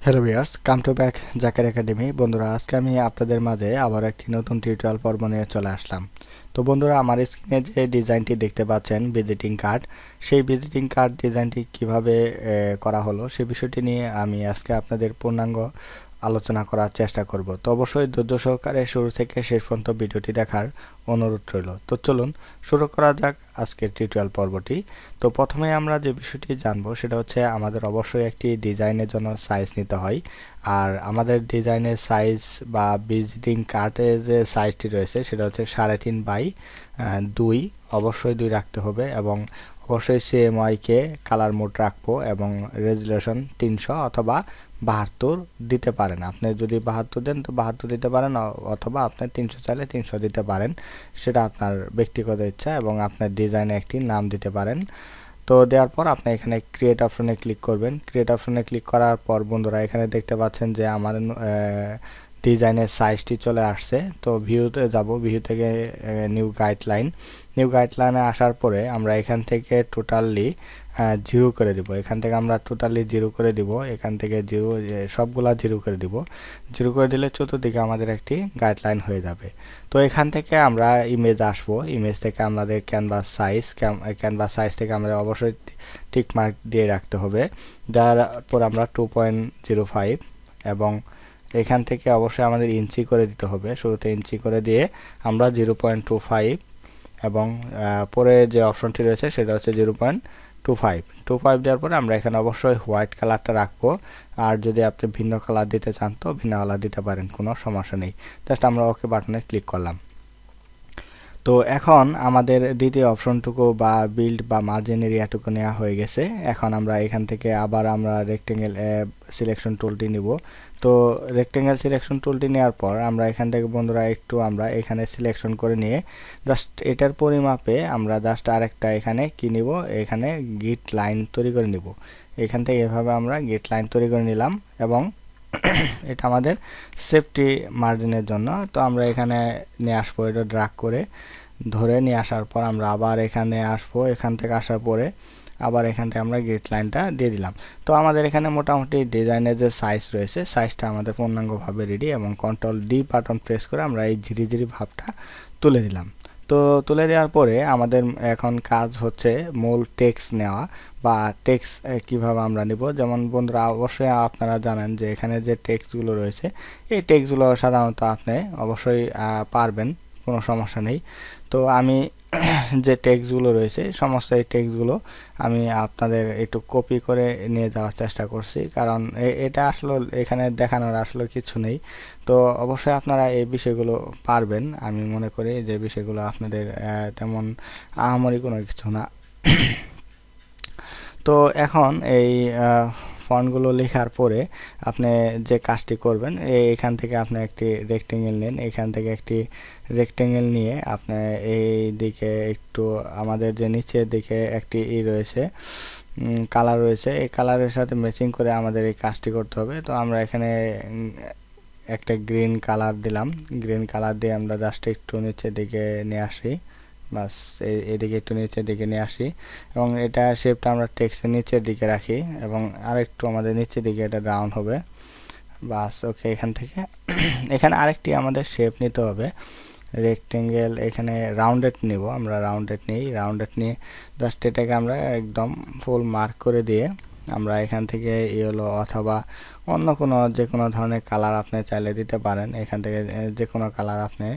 Hello viewers, come to back Zakir Academy. বন্ধুরা, আজকে আমি আপনাদের মাঝে আবার একটি নতুন টিউটোরিয়াল পর্ব নিয়ে চলে আসলাম। তো বন্ধুরা, আমার স্ক্রিনে যে ডিজাইনটি দেখতে পাচ্ছেন ভিজিটিং কার্ড, সেই ভিজিটিং কার্ড ডিজাইনটি কিভাবে করা হলো সে বিষয়টি নিয়ে আমি আজকে আপনাদের পূর্ণাঙ্গ আলোচনা করার চেষ্টা করব। তো অবশ্যই ধৈর্য সহকারে শুরু থেকে শেষ পর্যন্ত ভিডিওটি দেখার অনুরোধ রইল। তো চলুন শুরু করা যাক আজকের টিউটোরিয়াল পর্বটি। তো প্রথমে আমরা যে বিষয়টি জানবো সেটা হচ্ছে আমাদের অবশ্যই একটি ডিজাইনের জন্য সাইজ নিতে হয়। আর আমাদের ডিজাইনের সাইজ বা ভিজিটিং কার্ডে যে সাইজটি রয়েছে সেটা হচ্ছে 3.5 বাই 2। অবশ্যই 2 রাখতে হবে এবং অবশ্যই সিএমওয়াইকে কালার মোড রাখবো এবং রেজুলেশন 300 অথবা 72 দিতে পারেন। আপনি যদি 72 দেন তো 72 দিতে পারেন, অথবা আপনি 300 চাইলে 300 দিতে পারেন। সেটা আপনার ব্যক্তিগত ইচ্ছা এবং আপনার ডিজাইনে একটি নাম দিতে পারেন। তো দেওয়ার পর আপনি এখানে ক্রিয়েট অপশনে ক্লিক করবেন। ক্রিয়েট অপশনে ক্লিক করার পর বন্ধুরা এখানে দেখতে পাচ্ছেন যে আমার ডিজাইনের সাইজটি চলে আসছে। তো ভিউতে যাব, ভিউ থেকে নিউ গাইডলাইনে আসার পরে আমরা এখান থেকে টোটালি 0 করে দিব। এখান থেকে আমরা টোটালি 0 করে দিব। এখান থেকে 0 সবগুলা 0 করে দিব। 0 করে দিলে চতুর্দিকে আমাদের একটি গাইডলাইন হয়ে যাবে। তো এখান থেকে আমরা ইমেজ আসবো। ইমেজ থেকে আমাদের ক্যানভাস সাইজ থেকে আমরা অবশ্যই টিক মার্ক দিয়ে রাখতে হবে। যার পর আমরা 2.05 এবং এখান থেকে অবশ্যই আমাদের ইঞ্চি করে দিতে হবে। শুরুতে ইঞ্চি করে দিয়ে আমরা 0.25 এবং পরে যে অপশনটি রয়েছে সেটা হচ্ছে 0.25 দেওয়ার পরে আমরা এখানে অবশ্যই হোয়াইট কালারটা রাখবো। আর যদি আপনি ভিন্ন কালার দিতে চান তো ভিন্ন কালার দিতে পারেন, কোনো সমস্যা নেই। জাস্ট আমরা ওকে বাটনে ক্লিক করলাম। তো এখন আমাদের দ্বিতীয় অপশনটুকু বা বিল্ড বা মার্জিন এরিয়াটুকু নেওয়া হয়ে গেছে। এখন আমরা এখান থেকে আবার আমরা রেক্টেঙ্গেল সিলেকশন টুলটি নিব। তো রেক্টেঙ্গেল সিলেকশন টুলটি নেওয়ার পর আমরা এখান থেকে বন্ধুরা একটু আমরা এখানে সিলেকশন করে নিয়ে জাস্ট এটার পরিমাপে আমরা জাস্ট আরেকটা এখানে কি নিব, এখানে গিট লাইন তৈরি করে নিব। এখান থেকে এভাবে আমরা গিট লাইন তৈরি করে নিলাম এবং এটা আমাদের সেফটি মার্জিনের জন্য। তো আমরা এখানে নিয়ে আসবো, এটা ড্র্যাগ করে ধরে নিয়ে আসার পর আমরা আবার এখানে আসবো। এখান থেকে আসার পরে আবার এখান থেকে আমরা গ্রিড লাইনটা দিয়ে দিলাম। তো আমাদের এখানে মোটামুটি ডিজাইনের যে সাইজ রয়েছে সাইজটা আমাদের পূর্ণাঙ্গভাবে রেডি এবং কন্ট্রোল ডি বাটন প্রেস করে আমরা এই ঝিরিঝিরি ভাবটা তুলে দিলাম। তো তুলে দেওয়ার পরে আমাদের এখন কাজ হচ্ছে মূল টেক্সট নেওয়া বা টেক্সট কিভাবে আমরা নিব। যেমন বন্ধুরা অবশ্যই আপনারা জানেন যে এখানে যে টেক্সটগুলো রয়েছে এই টেক্সটগুলো সাধারণত আপনি অবশ্যই পারবেন, কোনো সমস্যা নেই। তো আমি যে টেক্সটগুলো রয়েছে সমস্ত এই টেক্সটগুলো আমি আপনাদের একটু কপি করে নিয়ে যাওয়ার চেষ্টা করছি, কারণ এটা আসলে এখানে দেখানোর আসলে কিছু নেই। তো অবশ্যই আপনারা এই বিষয়গুলো পারবেন। আমি মনে করি যে বিষয়গুলো আপনাদের তেমন আহামরি কোনো কিছু না। তো এখন এই ফন্টগুলো লেখার পরে আপনি যে কাজটি করবেন, এখান থেকে আপনি একটি রেক্টেঙ্গেল নেন। এখান থেকে একটি রেক্টেঙ্গেল নিয়ে আপনি এই দিকে একটু আমাদের যে নিচের দিকে একটি রয়েছে কালার রয়েছে, এই কালারের সাথে ম্যাচিং করে আমাদের এই কাজটি করতে হবে। তো আমরা এখানে একটা গ্রিন কালার দিলাম। গ্রিন কালার দিয়ে আমরা জাস্ট একটু নিচের দিকে নিয়ে আসি, বাস এদিকে একটু নিচের দিকে নিয়ে আসি এবং এটা শেপটা আমরা টেক্সটের নিচের দিকে রাখি এবং আরেকটু আমাদের নিচের দিকে এটা ডাউন হবে, বাস ওকে। এখান থেকে এখানে আরেকটি আমাদের শেপ নিতে হবে, রেক্টেঙ্গেল। এখানে রাউন্ডেড নিব, আমরা রাউন্ডেড নিয়ে জাস্ট এটাকে আমরা একদম ফুল মার্ক করে দিয়ে আমরা এখান থেকে ইয়েলো অথবা অন্য কোনো যে কোনো ধরনের কালার আপনি চাইলে দিতে পারেন। এখান থেকে যে কোনো কালার আপনি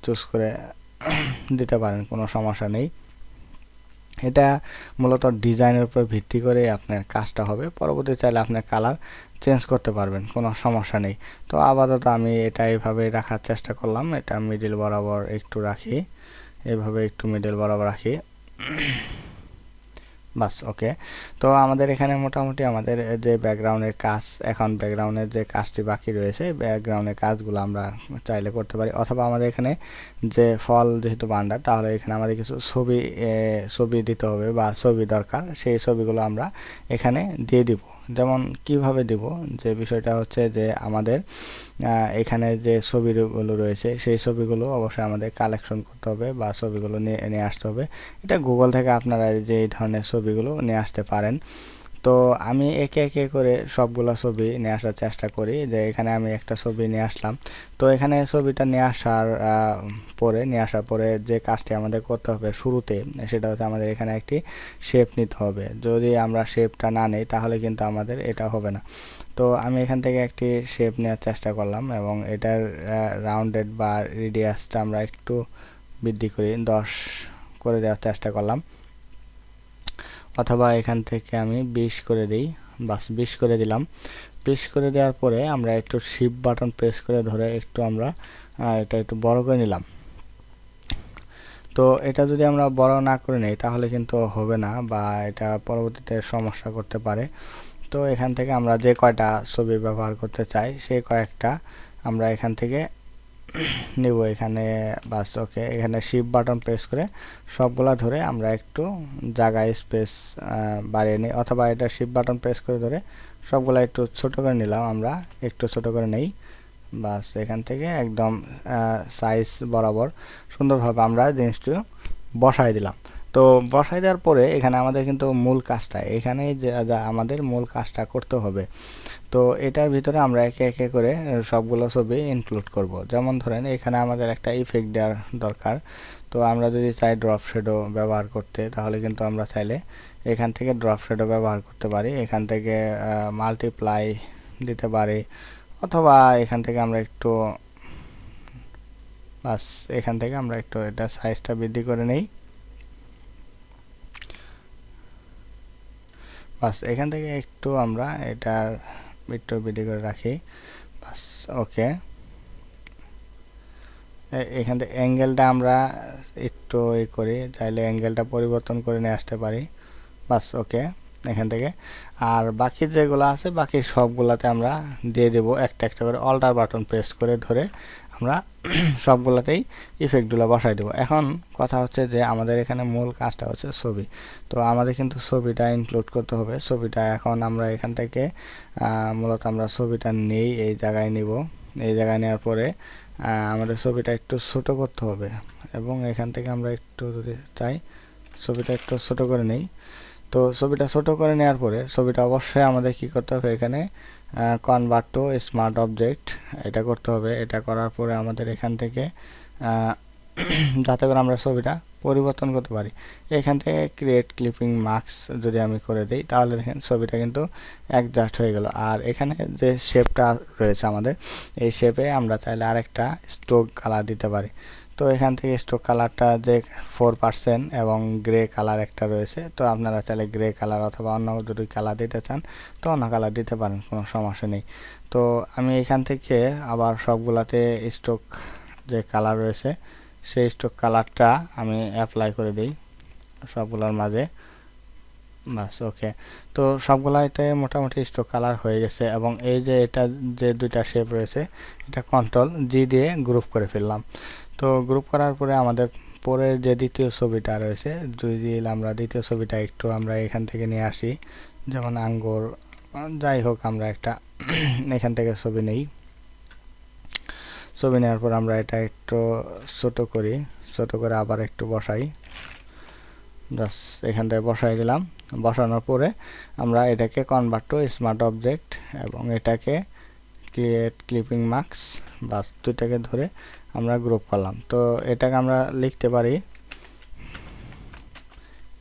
চুজ করে দিতে পারেন, কোনো সমস্যা নেই। এটা মূলত ডিজাইনের উপর ভিত্তি করে আপনার কাজটা হবে। পরবর্তী চাইলে আপনার কালার চেঞ্জ করতে পারবেন, কোনো সমস্যা নেই। তো আপাতত আমি এটা এইভাবে রাখার চেষ্টা করলাম। এটা মিডল বরাবর একটু রাখি, এইভাবে একটু মিডল বরাবর রাখি, বাস ওকে। তো আমাদের এখানে মোটামুটি আমাদের যে ব্যাকগ্রাউন্ডের কাজ, এখন ব্যাকগ্রাউন্ডের যে কাজটি বাকি রয়েছে ব্যাকগ্রাউন্ডের কাজগুলো আমরা চাইলে করতে পারি, অথবা আমাদের এখানে যে ফল যেহেতু বান্ডার তাহলে এখানে আমাদের কিছু ছবি দিতে হবে বা ছবি দরকার, সেই ছবিগুলো আমরা এখানে দিয়ে দিব। যেমন কিভাবে দিব, যে বিষয়টা হচ্ছে যে আমাদের এখানে যে ছবিগুলো রয়েছে সেই ছবিগুলো অবশ্যই আমাদের কালেকশন করতে হবে বা ছবিগুলো নিয়ে আসতে হবে। এটা গুগল থেকে আপনারা যে এই ধরনের ছবিগুলো নিয়ে আসতে পারেন। তো আমি একে একে করে সবগুলো ছবি নিয়ে আসার চেষ্টা করি। যে এখানে আমি একটা ছবি নিয়ে আসলাম। তো এখানে ছবিটা নিয়ে আসার পরে যে কাজটি আমাদের করতে হবে শুরুতে, সেটা হচ্ছে আমাদের এখানে একটি শেপ নিতে হবে। যদি আমরা শেপটা না নিই তাহলে কিন্তু আমাদের এটা হবে না। তো আমি এখান থেকে একটি শেপ নেওয়ার চেষ্টা করলাম এবং এটার রাউন্ডেড বা রেডিয়াসটা আমরা একটু বৃদ্ধি করি, 10 করে দেওয়ার চেষ্টা করলাম, অথবা এখান থেকে আমি 20 করে দিই। বাস 20 করে দিলাম। 20 করে দেওয়ার পরে আমরা একটু শিফট বাটন প্রেস করে ধরে একটু আমরা এটা একটু বড় করে নিলাম। তো এটা যদি আমরা বড় না করে নেই তাহলে কিন্তু হবে না, বা এটা পরবর্তীতে সমস্যা করতে পারে। তো এখান থেকে আমরা যে কয়টা ছবি ব্যবহার করতে চাই সেই কয়েকটা আমরা এখান থেকে নিব এখানে। বাস ওকে, এখানে শিফট বাটন প্রেস করে সবগুলা ধরে আমরা একটু জায়গায় স্পেস বাড়িয়ে নিই, অথবা এটা শিফট বাটন প্রেস করে ধরে সবগুলা একটু ছোট করে নিলাম, আমরা একটু ছোট করে নেই। বাস এখান থেকে একদম সাইজ বরাবর সুন্দরভাবে আমরা জিনিসটি বসাই দিলাম। তো বসাই দেওয়ার পরে এখানে আমাদের কিন্তু মূল কাজটা, এখানে যা আমাদের মূল কাজটা করতে হবে। তো এটার ভিতরে আমরা একে একে করে সবগুলো ছবি ইনক্লুড করব। যেমন ধরেন এখানে আমাদের একটা ইফেক্ট দেওয়ার দরকার। তো আমরা যদি চাই ড্রপ শ্যাডো ব্যবহার করতে, তাহলে কিন্তু আমরা চাইলে এখান থেকে ড্রপ শ্যাডো ব্যবহার করতে পারি, এখান থেকে মাল্টিপ্লাই দিতে পারি, অথবা এখান থেকে আমরা একটু বাস এখান থেকে আমরা একটু এটা সাইজটা বৃদ্ধি করে নেই। বাস এখান থেকে একটু আমরা এটা একটু বৃদ্ধি করে রাখি। বাস ওকে, এখান থেকে অ্যাঙ্গেলটা আমরা একটু করি, চাইলে অ্যাঙ্গেলটা পরিবর্তন করে নিয়ে আসতে পারি। বাস ওকে, এখান থেকে আর বাকি যেগুলো আছে বাকি সবগুলাতে আমরা দিয়ে দেব একটা একটা করে অল্টার বাটন প্রেস করে ধরে আমরা সবগুলাতেই ইফেক্টগুলো বসাই দেব। এখন কথা হচ্ছে যে আমাদের এখানে মূল কাজটা হচ্ছে ছবি। তো আমাদের কিন্তু ছবিটা ইনক্লুড করতে হবে। ছবিটা এখন আমরা এখান থেকে মূলত আমরা ছবিটা নেই, এই জায়গায় নিব। এই জায়গায় নেওয়ার পরে আমাদের ছবিটা একটু ছোট করতে হবে, এবং এখান থেকে আমরা একটু যদি চাই ছবিটা একটু ছোট করে নেই। তো ছবিটা ছোট করে নেওয়ার পরে ছবিটা অবশ্যই আমাদের কি করতে হবে, এখানে কনভার্ট টু স্মার্ট অবজেক্ট এটা করতে হবে। এটা করার পরে আমাদের এখান থেকে যাতে করে আমরা ছবিটা পরিবর্তন করতে পারি, এখান থেকে ক্রিয়েট ক্লিপিং মার্কস যদি আমি করে দিই তাহলে দেখেন ছবিটা কিন্তু অ্যাডজাস্ট হয়ে গেল। আর এখানে যে শেপটা রয়েছে আমাদের, এই শেপে আমরা চাইলে আরেকটা স্ট্রোক কালার দিতে পারি। তো এখান থেকে স্ট্রোক কালারটা যে 4% এবং গ্রে কালার একটা রয়েছে, তো আপনারা চাইলে গ্রে কালার অথবা অন্য যদি কালার দিতে চান তো অন্য কালার দিতে পারেন, কোনো সমস্যা নেই। তো আমি এখান থেকে আবার সবগুলাতে স্ট্রোক যে কালার রয়েছে সেই স্ট্রোক কালারটা আমি অ্যাপ্লাই করে দিই সবগুলোর মাঝে। বাস ওকে, তো সবগুলাতে মোটামুটি স্ট্রোক কালার হয়ে গেছে, এবং এই যে এটা যে দুইটা শেপ রয়েছে এটা কন্ট্রোল জি দিয়ে গ্রুপ করে ফেললাম। তো গ্রুপ করার পরে আমাদের পরের যে দ্বিতীয় ছবিটা রয়েছে, যদি আমরা দ্বিতীয় ছবিটা একটু আমরা এখান থেকে নিয়ে আসি, যেমন আঙ্গুর, যাই হোক আমরা একটা এখান থেকে ছবি নেই। ছবি নেওয়ার পর আমরা এটা একটু ছোট করি, ছোট করে আবার একটু বসাই। জাস্ট এখান থেকে বসাই দিলাম। বসানোর পরে আমরা এটাকে কনভার্ট টু স্মার্ট অবজেক্ট এবং এটাকে ক্রিয়েট ক্লিপিং মার্কস, বাস দুইটাকে ধরে আমরা গ্রুপ করলাম। তো এটাকে আমরা লিখতে পারি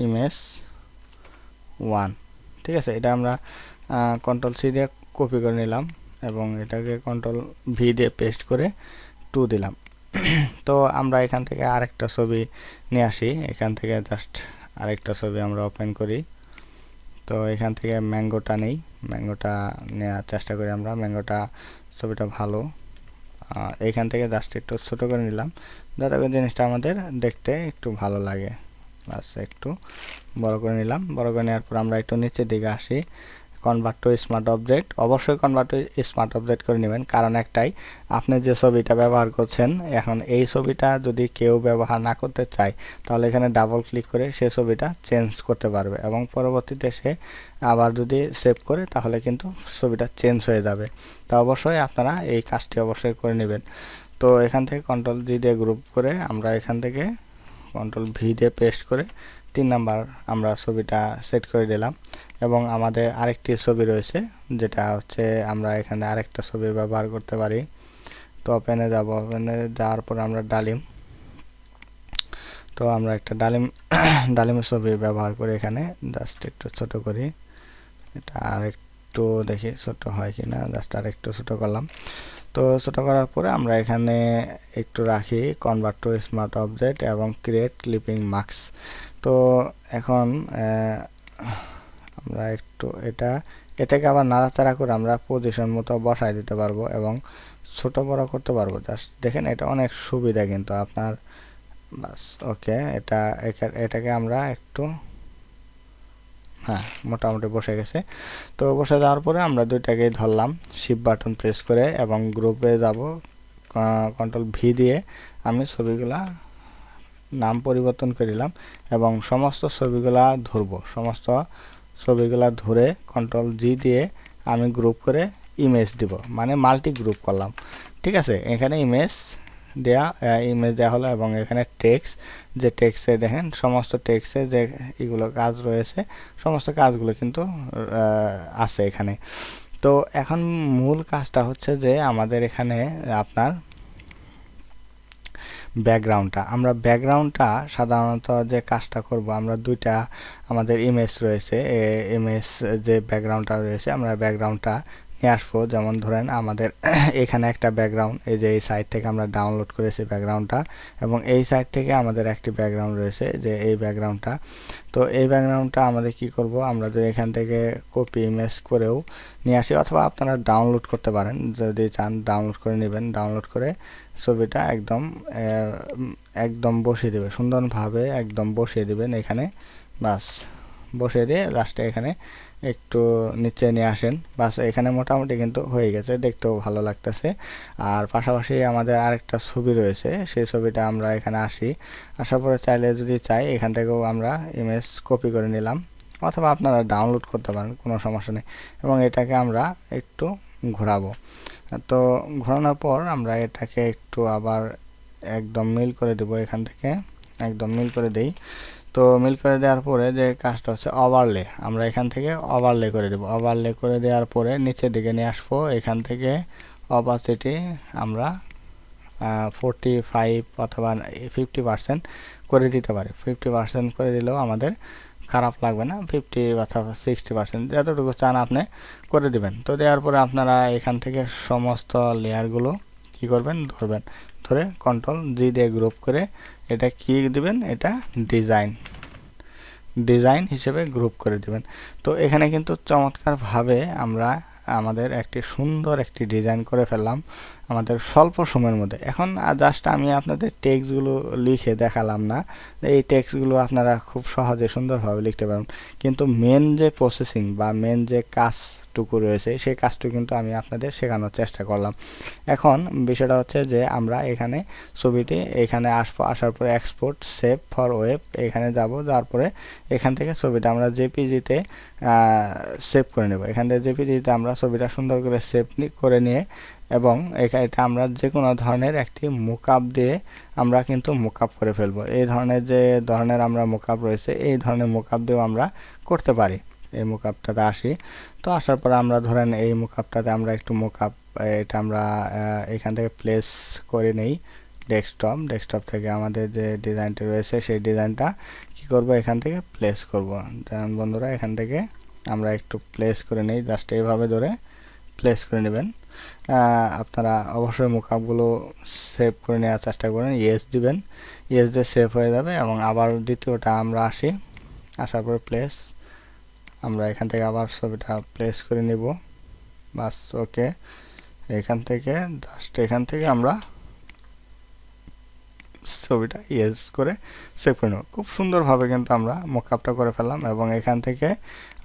ইমেজ 1, ঠিক আছে। এটা আমরা কন্ট্রোল সি দিয়ে কপি করে নিলাম এবং এটাকে কন্ট্রোল ভি দিয়ে পেস্ট করে 2 দিলাম। তো আমরা এখান থেকে আরেকটা ছবি নিয়ে আসি, এখান থেকে জাস্ট আরেকটা ছবি আমরা ওপেন করি। তো এখান থেকে ম্যাঙ্গোটা নেই, ম্যাঙ্গোটা নেওয়ার চেষ্টা করি আমরা, ম্যাঙ্গোটা ছবিটা ভালো। এইখান থেকে জাস্ট একটু ছোট করে নিলাম যাতে করে জিনিসটা আমাদের দেখতে একটু ভালো লাগে। বাস একটু বড় করে নিলাম। বড় করে নেওয়ার পর আমরা একটু নিচের দিকে আসি, কনভার্ট টু স্মার্ট অবজেক্ট, অবশ্যই কনভার্ট টু স্মার্ট অবজেক্ট করে নেবেন, কারণ একটাই, আপনি যে ছবিটা ব্যবহার করছেন এখন এই ছবিটা যদি কেউ ব্যবহার না করতে চায় তাহলে এখানে ডাবল ক্লিক করে সে ছবিটা চেঞ্জ করতে পারবে, এবং পরবর্তীতে সে আবার যদি সেভ করে তাহলে কিন্তু ছবিটা চেঞ্জ হয়ে যাবে। তা অবশ্যই আপনারা এই কাজটি অবশ্যই করে নেবেন। তো এখান থেকে কন্ট্রোল জি দিয়ে গ্রুপ করে আমরা এখান থেকে কন্ট্রোল ভি দিয়ে পেস্ট করে 3 নাম্বার আমরা ছবিটা সেট করে দিলাম এবং আমাদের আরেকটি ছবি রয়েছে যেটা হচ্ছে আমরা এখানে আরেকটা ছবি ব্যবহার করতে পারি। তো ওপেনে যাব, ওপেনে যাওয়ার পর আমরা ডালিম, তো আমরা একটা ডালিমের ছবি ব্যবহার করে এখানে জাস্ট একটু ছোট করি, এটা আরেকটু দেখি ছোট হয় কিনা, জাস্ট আরেকটু ছোট করলাম। তো ছোট করার পরে আমরা এখানে একটু রাখি কনভার্ট টু স্মার্ট অবজেক্ট এবং ক্রিয়েট ক্লিপিং মার্কস। তো এখন আমরা একটু এটাকে আবার নাড়াচাড়া করে আমরা পজিশন মতো বসাই দিতে পারবো এবং ছোট বড় করতে পারবো। জাস্ট দেখেন এটা অনেক সুবিধা কিন্তু আপনার। বাস ওকে, এটাকে আমরা একটু মোটামুটি বসে গেছে। তো বসে যাওয়ার পরে আমরা দুইটাকেই ধরলাম, শিফট বাটন প্রেস করে এবং গ্রুপে যাব, কন্ট্রোল ভি দিয়ে আমি ছবিগুলা নাম পরিবর্তন করিলাম এবং সমস্ত ছবিগুলা ধরবো। সমস্ত ছবিগুলা ধরে কন্ট্রোল জি দিয়ে আমি গ্রুপ করে ইমেজ দিব, মানে মাল্টি গ্রুপ করলাম। ঠিক আছে, এখানে ইমেজ দেয়া হলো এবং এখানে টেক্সট, যে টেক্সটে দেখেন সমস্ত টেক্সটে যে এগুলো কাজ রয়েছে সমস্ত কাজগুলো কিন্তু আছে এখানে। তো এখন মূল কাজটা হচ্ছে যে আমাদের এখানে আপনার আমরা ব্যাকগ্রাউন্ডটা সাধারণত যে কাজটা করব, আমরা দুইটা আমাদের ইমেজ রয়েছে, ইমেজ যে ব্যাকগ্রাউন্ডটা রয়েছে আমরা ব্যাকগ্রাউন্ডটা নিয়ে আসবো। যেমন ধরেন আমাদের এখানে একটা ব্যাকগ্রাউন্ড, এই যে এই সাইট থেকে আমরা ডাউনলোড করেছি ব্যাকগ্রাউন্ডটা, এবং এই সাইট থেকে আমাদের একটি ব্যাকগ্রাউন্ড রয়েছে যে এই ব্যাকগ্রাউন্ডটা। তো এই ব্যাকগ্রাউন্ডটা আমাদের কি করব, আমরা যদি এখান থেকে কপি ইমেজ করেও নিয়ে আসি অথবা আপনারা ডাউনলোড করতে পারেন, যদি চান ডাউনলোড করে নেবেন। ডাউনলোড করে ছবিটা একদম বসিয়ে দেবে, সুন্দরভাবে একদম বসিয়ে দিবেন এখানে। বাস বসিয়ে দিয়ে লাস্টে এখানে একটু নিচে নিয়ে আসেন। বাস এখানে মোটামুটি কিন্তু হয়ে গেছে, দেখতেও ভালো লাগতেছে। আর পাশাপাশি আমাদের আরেকটা ছবি রয়েছে, সেই ছবিটা আমরা এখানে আসার পরে চাইলে যদি চাই এখান থেকেও আমরা ইমেজ কপি করে নিলাম অথবা আপনারা ডাউনলোড করতে পারেন, কোনো সমস্যা নেই। এবং এটাকে আমরা একটু ঘোরাবো। তো ঘোরানোর পর আমরা এটাকে একটু আবার একদম মিল করে দেব, এখান থেকে একদম মিল করে দেই। তো মিল করে দেওয়ার পরে যে কাজটা হচ্ছে ওভারলে, আমরা এখান থেকে ওভারলে করে দেব। ওভারলে করে দেওয়ার পরে নিচের দিকে নিয়ে আসবো, এখান থেকে অপাসিটি আমরা 45 অথবা 50% করে দিতে পারি। 50% করে দিলেও আমাদের খারাপ লাগবে না, 50 অথবা 60% যতটুকু চান আপনি করে দিবেন। তো দেওয়ার পরে আপনারা এখান থেকে সমস্ত লেয়ারগুলো কি করবেন, ধরে কন্ট্রোল জি দিয়ে গ্রুপ করে এটা কি দিবেন, এটা ডিজাইন হিসেবে গ্রুপ করে দিবেন। তো এখানে কিন্তু চমৎকারভাবে আমরা আমাদের একটি সুন্দর একটি ডিজাইন করে ফেললাম আমাদের স্বল্প সময়ের মধ্যে। এখন জাস্ট আমি আপনাদের টেক্সটগুলো লিখে দেখালাম না, এই টেক্সটগুলো আপনারা খুব সহজে সুন্দরভাবে লিখতে পারেন, কিন্তু মেন যে প্রসেসিং বা মেন যে কাজটুকু রয়েছে সেই কাজটুকু কিন্তু আমি আপনাদের শেখানোর চেষ্টা করলাম। এখন বিষয়টা হচ্ছে যে আমরা এখানে ছবিটি এখানে আসার পরে এক্সপোর্ট সেভ ফর ওয়েব এখানে যাওয়ার পরে এখান থেকে ছবিটা আমরা জেপিজিতে সেভ করে নেব। এখান থেকে জেপিজিতে আমরা ছবিটা সুন্দর করে সেভ করে নিয়ে এবং এটা আমরা যে কোনো ধরনের একটি মুকআপ দিয়ে আমরা কিন্তু মুকআপ করে ফেলবো। এই ধরনের আমরা মুকআপ রয়েছে, এই ধরনের মুকআপ দিয়েও আমরা করতে পারি। এই মুকআপটাতে আসি, তো আসার পরে আমরা ধরেন এই মুকআপটাতে আমরা একটু এটা আমরা এখান থেকে প্লেস করে নেই ডেস্কটপ থেকে আমাদের যে ডিজাইনটা রয়েছে সেই ডিজাইনটা কি করব, এখান থেকে প্লেস করব। যেমন বন্ধুরা এখান থেকে আমরা একটু প্লেস করে নেই, জাস্ট এইভাবে ধরে প্লেস করে নেবেন। আপনারা অবশ্যই মুকআপগুলো সেভ করে নেওয়ার চেষ্টা করেন, ইয়েস দিবেন, ইয়েস দিয়ে সেভ হয়ে যাবে। এবং আবার দ্বিতীয়টা আমরা আসার পরে প্লেস, আমরা এখান থেকে আবার ছবিটা প্লেস করে নিব। বাস ওকে, এখান থেকে আমরা ছবিটা ইয়েস করে সেভ করে নেব। খুব সুন্দরভাবে কিন্তু আমরা মুকআপটা করে ফেললাম এবং এখান থেকে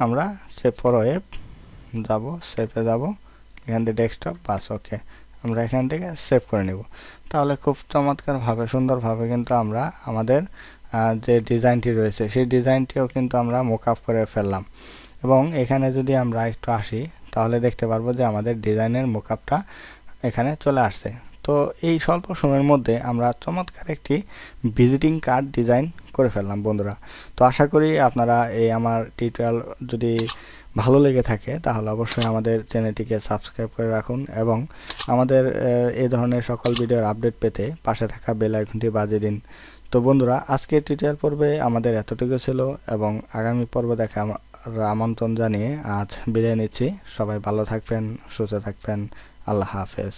আমরা সেভ ফর ওয়েব যাব, সেভে যাব, এখান থেকে ডেস্কটপ। বাস ওকে, আমরা এখান থেকে সেভ করে নেব। তাহলে খুব চমৎকারভাবে সুন্দরভাবে কিন্তু আমরা আমাদের যে ডিজাইনটি রয়েছে সেই ডিজাইনটিও কিন্তু আমরা মুকআপ করে ফেললাম। এবং এখানে যদি আমরা একটু আসি তাহলে দেখতে পারবো যে আমাদের ডিজাইনের মুকআপটা এখানে চলে আসছে। তো তো এই স্বল্প সময়ের মধ্যে আমরা চমৎকার একটি ভিজিটিং কার্ড ডিজাইন করে ফেললাম বন্ধুরা। তো আশা করি আপনারা এই আমার টিউটোরিয়াল যদি ভালো লেগে থাকে তাহলে অবশ্যই আমাদের চ্যানেলটিকে সাবস্ক্রাইব করে রাখুন এবং আমাদের এই ধরনের সকল ভিডিওর আপডেট পেতে পাশে থাকা বেল আইকনটি বাজিয়ে দিন। তো বন্ধুরা, আজকের টিউটোরিয়াল পর্বে আমাদের এতটুকু ছিল এবং আগামী পর্ব দেখা আমন্ত্রণ জানিয়ে আজ বিদায় নিচ্ছি। সবাই ভালো থাকবেন, সুস্থ থাকবেন। আল্লাহ হাফেজ।